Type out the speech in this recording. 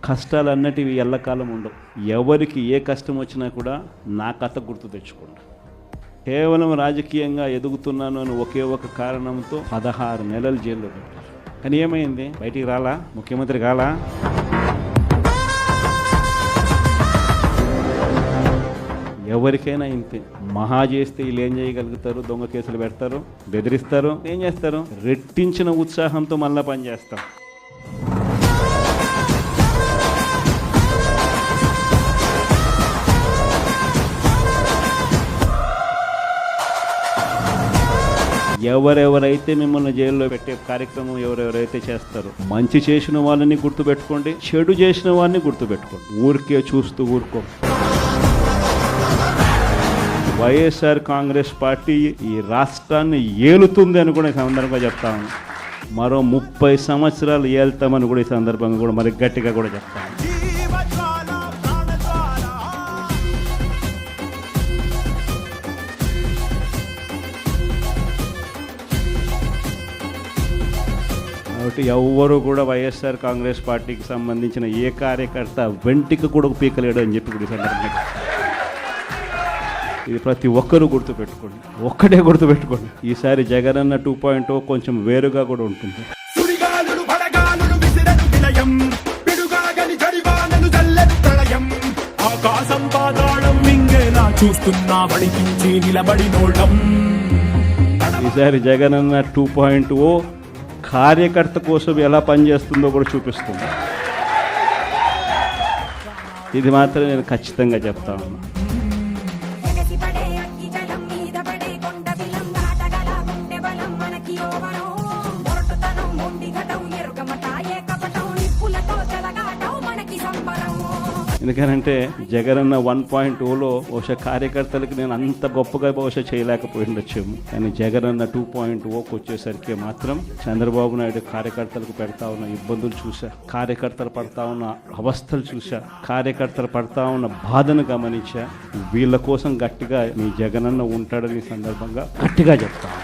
కష్టాలు అన్నటివి ఎల్లకాలం ఉండవు. ఎవరికి ఏ కష్టం వచ్చినా కూడా నా కథ గుర్తు తెచ్చుకోండి. కేవలం రాజకీయంగా ఎదుగుతున్నాను అని ఒకే ఒక కారణంతో 16 నెలలు జైల్లో పెట్టారు. కానీ ఏమైంది? బయటికి రాలా, ముఖ్యమంత్రి కాలా. ఎవరికైనా ఇంతే. మహా చేస్తే వీళ్ళు ఏం చేయగలుగుతారు? దొంగ కేసులు పెడతారు, బెదిరిస్తారు, ఏం చేస్తారు? రెట్టించిన ఉత్సాహంతో మళ్ళా పనిచేస్తాం. ఎవరెవరైతే మిమ్మల్ని జైల్లో పెట్టే కార్యక్రమం ఎవరెవరైతే చేస్తారో, మంచి చేసిన వాళ్ళని గుర్తుపెట్టుకోండి, చెడు చేసిన వాళ్ళని గుర్తుపెట్టుకోండి. ఊరికే చూస్తూ ఊరుకో. వైఎస్ఆర్ కాంగ్రెస్ పార్టీ ఈ రాష్ట్రాన్ని ఏలుతుంది అని కూడా ఈ సందర్భంగా చెప్తాను. మరో 30 సంవత్సరాలు ఏళ్తామని కూడా ఈ సందర్భంగా కూడా మరి గట్టిగా కూడా చెప్తాను. కాబట్టి ఎవ్వరూ కూడా వైఎస్ఆర్ కాంగ్రెస్ పార్టీకి సంబంధించిన ఏ కార్యకర్త వెంటికి కూడా పీకలేడు అని చెప్పి కూడా ఈ సందర్భంగా ఇది ప్రతి ఒక్కరూ గుర్తుపెట్టుకోండి. ఒక్కటే గుర్తుపెట్టుకోండి, ఈసారి జగనన్న 2.0 కొంచెం వేరుగా కూడా ఉంటుంది. ఈసారి జగనన్న 2.0 కార్యకర్త కోసం ఎలా పనిచేస్తుందో కూడా చూపిస్తుంది. ఇది మాత్రం నేను ఖచ్చితంగా చెప్తా ఉన్నా. ఎందుకనంటే జగనన్న 1.0లో బహుశా కార్యకర్తలకి నేను అంత గొప్పగా బహుశా చేయలేకపోయి ఉండొచ్చేమో. కానీ జగనన్న 2.0కి వచ్చేసరికి మాత్రం చంద్రబాబు నాయుడు కార్యకర్తలకు పెడతా ఉన్న ఇబ్బందులు చూసా, కార్యకర్తలు పడతా ఉన్న అవస్థలు చూసా, కార్యకర్తలు పడతా ఉన్న బాధను గమనించా. వీళ్ళ కోసం గట్టిగా మీ జగనన్న ఉంటాడని సందర్భంగా గట్టిగా చెప్తాను.